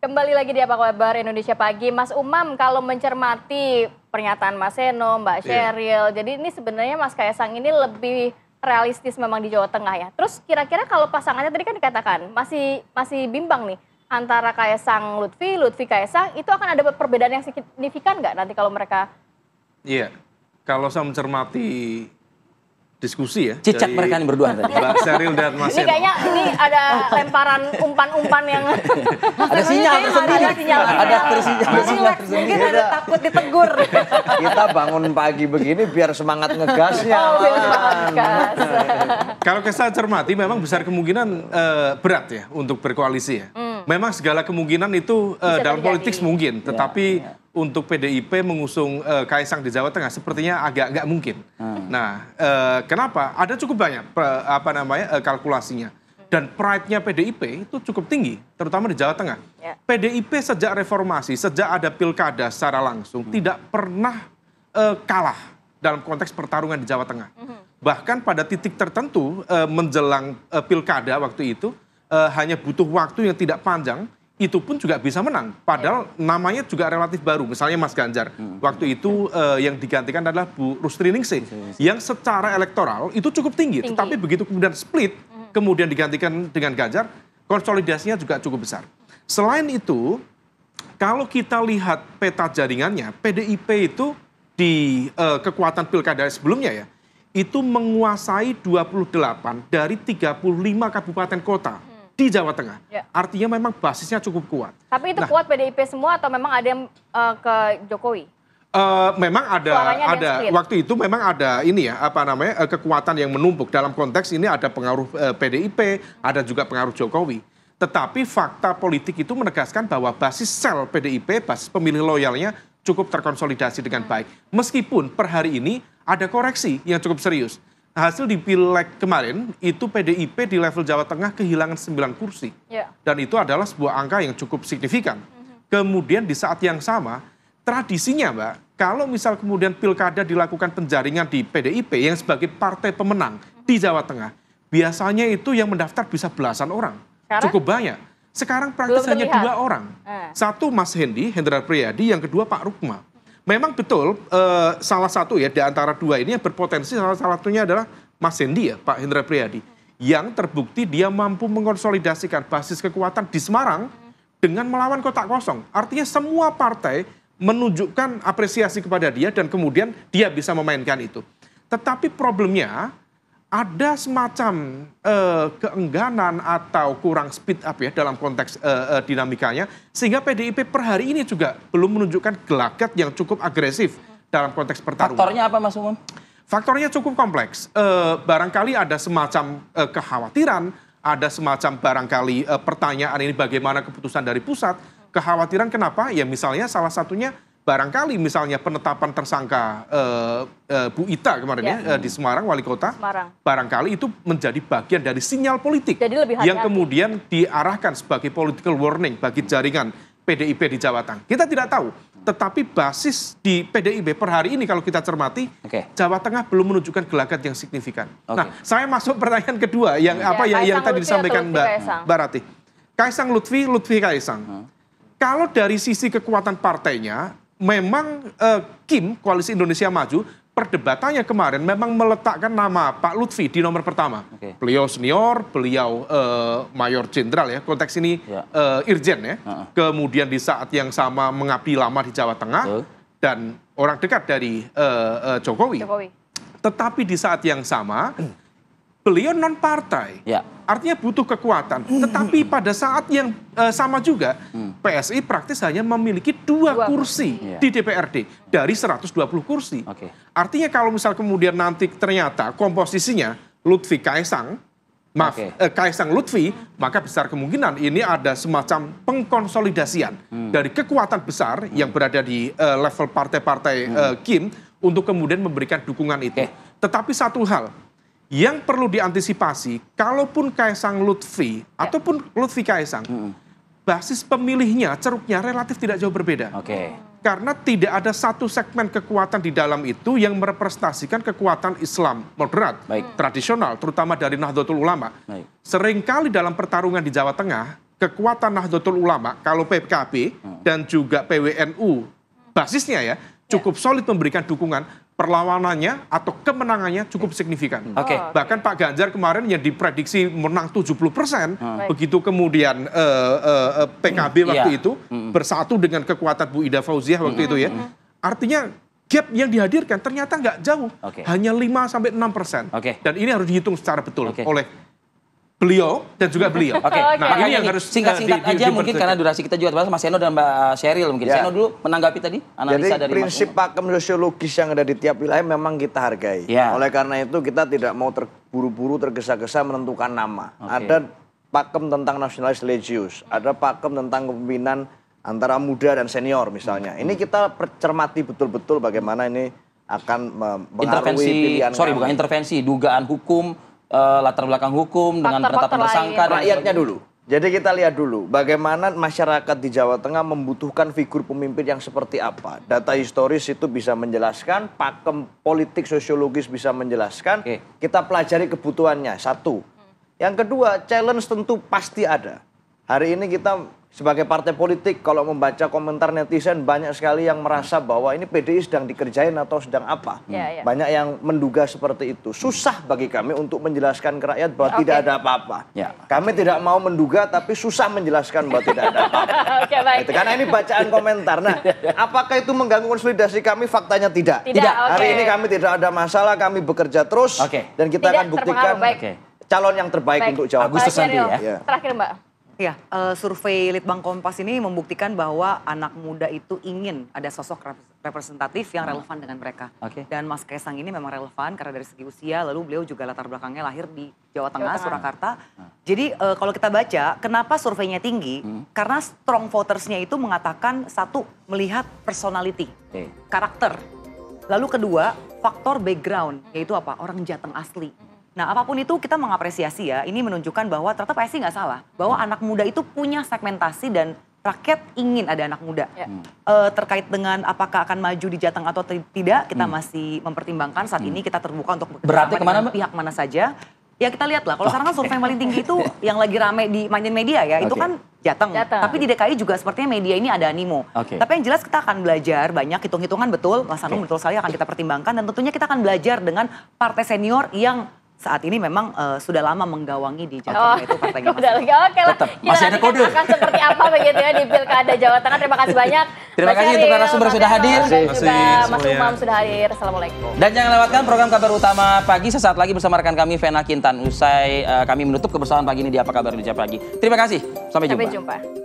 Kembali lagi di Apa Kabar Indonesia Pagi. Mas Umam, kalau mencermati pernyataan Mas Seno, Mbak Sheryl, jadi ini sebenarnya Mas Kaisang ini lebih realistis memang di Jawa Tengah ya. Terus kira-kira kalau pasangannya tadi kan dikatakan masih bimbang nih antara Kaisang Lutfi, Lutfi Kaisang, itu akan ada perbedaan yang signifikan nggak nanti kalau mereka? Iya, kalau saya mencermati diskusi ya. Cicak mereka ini berdua tadi. Mbak Sheryl dan Mas Ini Seno. kayaknya ini ada lemparan umpan-umpan yang Ada sinyal tersendiri. Ada sinyal. Mungkin ada takut ditegur. Kita bangun pagi begini biar semangat ngegasnya. Oh, biar semangat ngegas. Kalau saya cermati memang besar kemungkinan berat ya untuk berkoalisi ya. Memang segala kemungkinan itu dalam terjadi. politik mungkin, tetapi untuk PDIP mengusung Kaisang di Jawa Tengah sepertinya agak nggak mungkin. Nah, kenapa? Ada cukup banyak kalkulasinya. Dan pride-nya PDIP itu cukup tinggi, terutama di Jawa Tengah. PDIP sejak reformasi, sejak ada pilkada secara langsung, tidak pernah kalah dalam konteks pertarungan di Jawa Tengah. Bahkan pada titik tertentu menjelang pilkada waktu itu, hanya butuh waktu yang tidak panjang, itu pun juga bisa menang. Padahal namanya juga relatif baru. Misalnya Mas Ganjar. Waktu itu yang digantikan adalah Bu Rustri Ningsih. Yang secara elektoral itu cukup tinggi. Tetapi begitu kemudian split, kemudian digantikan dengan Ganjar, konsolidasinya juga cukup besar. Selain itu, kalau kita lihat peta jaringannya, PDIP itu di kekuatan pilkada sebelumnya ya, itu menguasai 28 dari 35 kabupaten kota di Jawa Tengah. Artinya memang basisnya cukup kuat. Tapi itu kuat PDIP semua atau memang ada yang ke Jokowi? Memang ada waktu itu memang ada ini ya kekuatan yang menumpuk. Dalam konteks ini ada pengaruh PDIP, ada juga pengaruh Jokowi. Tetapi fakta politik itu menegaskan bahwa basis sel PDIP, basis pemilih loyalnya cukup terkonsolidasi dengan baik. Meskipun per hari ini ada koreksi yang cukup serius. Hasil di Pileg kemarin, itu PDIP di level Jawa Tengah kehilangan 9 kursi. Dan itu adalah sebuah angka yang cukup signifikan. Kemudian di saat yang sama, tradisinya Mbak, kalau misal kemudian pilkada dilakukan penjaringan di PDIP yang sebagai partai pemenang di Jawa Tengah, biasanya itu yang mendaftar bisa belasan orang. Cukup banyak. Sekarang praktis hanya 2 orang. Satu Mas Hendra Priyadi, yang kedua Pak Rukma. Memang betul salah satu ya di antara 2 ini yang berpotensi, salah satunya adalah Mas Hendi ya, Pak Hendra Priyadi. Yang terbukti dia mampu mengkonsolidasikan basis kekuatan di Semarang dengan melawan kotak kosong. Artinya semua partai menunjukkan apresiasi kepada dia dan kemudian dia bisa memainkan itu. Tetapi problemnya ada semacam keengganan atau kurang speed up ya dalam konteks dinamikanya, sehingga PDIP per hari ini juga belum menunjukkan gelagat yang cukup agresif dalam konteks pertarungan. Faktornya apa Mas Umam? Faktornya cukup kompleks. Barangkali ada semacam kekhawatiran, ada semacam barangkali pertanyaan ini bagaimana keputusan dari pusat. Kekhawatiran kenapa? Ya misalnya salah satunya barangkali misalnya penetapan tersangka Bu Ita kemarin ya di Semarang, wali kota, barangkali itu menjadi bagian dari sinyal politik yang kemudian diarahkan sebagai political warning bagi jaringan PDIP di Jawa Tengah. Kita tidak tahu, tetapi basis di PDIP per hari ini kalau kita cermati, Jawa Tengah belum menunjukkan gelagat yang signifikan. Nah, saya masuk pertanyaan kedua yang yang tadi disampaikan Mbak Ratih. Kaisang Lutfi, Lutfi Kaisang. Kalau dari sisi kekuatan partainya, memang Kim, Koalisi Indonesia Maju, perdebatannya kemarin memang meletakkan nama Pak Lutfi di nomor pertama. Beliau senior, beliau mayor jenderal ya, konteks ini irjen ya. Kemudian di saat yang sama mengabdi lama di Jawa Tengah dan orang dekat dari Jokowi. Tetapi di saat yang sama, beliau non partai. Artinya butuh kekuatan. Tetapi pada saat yang sama juga, PSI praktis hanya memiliki 2 kursi di DPRD dari 120 kursi. Artinya kalau misal kemudian nanti ternyata komposisinya Lutfi Kaisang, Kaisang Lutfi, maka besar kemungkinan ini ada semacam pengkonsolidasian dari kekuatan besar yang berada di level partai-partai Kim untuk kemudian memberikan dukungan itu. Tetapi satu hal, yang perlu diantisipasi, kalaupun Kaisang Lutfi ataupun Lutfi Kaisang, basis pemilihnya, ceruknya relatif tidak jauh berbeda. Karena tidak ada satu segmen kekuatan di dalam itu yang merepresentasikan kekuatan Islam moderat, tradisional, terutama dari Nahdlatul Ulama. Seringkali dalam pertarungan di Jawa Tengah, kekuatan Nahdlatul Ulama, kalau PKB dan juga PWNU, basisnya ya, cukup solid memberikan dukungan, perlawanannya atau kemenangannya cukup signifikan. Oke. Bahkan Pak Ganjar kemarin yang diprediksi menang 70%, begitu kemudian PKB waktu itu bersatu dengan kekuatan Bu Ida Fauziah waktu itu ya. Artinya gap yang dihadirkan ternyata nggak jauh, hanya 5-6%. Dan ini harus dihitung secara betul oleh beliau dan juga beliau. Nah, ini yang harus singkat-singkat aja mungkin karena durasi kita juga terbatas. Mas Seno dan Mbak Sheryl mungkin. Seno dulu menanggapi tadi analisa Jadi dari prinsip pakem sosiologis yang ada di tiap wilayah memang kita hargai. Oleh karena itu kita tidak mau terburu-buru tergesa-gesa menentukan nama. Ada pakem tentang nasionalis religius, ada pakem tentang kepemimpinan antara muda dan senior misalnya. Ini kita cermati betul-betul bagaimana ini akan mempengaruhi pilihan bukan intervensi, dugaan hukum, latar belakang hukum dengan penetapan tersangka rakyatnya dulu. Jadi kita lihat dulu bagaimana masyarakat di Jawa Tengah membutuhkan figur pemimpin yang seperti apa. Data historis itu bisa menjelaskan, pakem politik sosiologis bisa menjelaskan. Kita pelajari kebutuhannya, satu. Yang kedua, challenge tentu pasti ada. Hari ini kita sebagai partai politik kalau membaca komentar netizen banyak sekali yang merasa bahwa ini PDI sedang dikerjain atau sedang apa. Banyak yang menduga seperti itu. Susah bagi kami untuk menjelaskan ke rakyat bahwa tidak ada apa-apa. Kami tidak mau menduga tapi susah menjelaskan bahwa tidak ada apa-apa. Karena ini bacaan komentar. Nah, apakah itu mengganggu konsolidasi kami? Faktanya tidak. Hari ini kami tidak ada masalah, kami bekerja terus dan kita akan buktikan calon yang terbaik untuk Jawa Tengah. Agustus nanti ya. Terakhir Mbak. Ya, survei Litbang Kompas ini membuktikan bahwa anak muda itu ingin ada sosok representatif yang relevan dengan mereka. Dan Mas Kaisang ini memang relevan karena dari segi usia, lalu beliau juga latar belakangnya lahir di Jawa Tengah, Surakarta. Jadi kalau kita baca, kenapa surveinya tinggi? Karena strong votersnya itu mengatakan satu, melihat personality, karakter. Lalu kedua, faktor background, yaitu apa? Orang Jateng asli. Nah apapun itu kita mengapresiasi ya, ini menunjukkan bahwa ternyata PSI nggak salah. Bahwa anak muda itu punya segmentasi dan rakyat ingin ada anak muda. Terkait dengan apakah akan maju di Jateng atau tidak, kita masih mempertimbangkan. Saat ini kita terbuka untuk bekerja dengan pihak mana saja. Ya kita lihat lah, kalau sekarang kan survei yang paling tinggi itu yang lagi rame di main media ya, itu kan Jateng. Tapi di DKI juga sepertinya media ini ada animo. Tapi yang jelas kita akan belajar banyak, hitung-hitungan betul, Mas Anung betul sekali akan kita pertimbangkan. Dan tentunya kita akan belajar dengan partai senior yang saat ini memang sudah lama menggawangi di Jawa Tengah itu partainya Mas. Oke lah, masih ada kode. Akan seperti apa begitu ya di Pilkada Jawa Tengah. Terima kasih banyak. Terima kasih untuk narasumber sudah hadir. Mas Umam sudah hadir. Assalamualaikum. Dan jangan lewatkan program Kabar Utama Pagi sesaat lagi bersama rekan kami Vena Kintan. Usai kami menutup kebersamaan pagi ini di Apa Kabar Indonesia Pagi. Terima kasih. Sampai jumpa.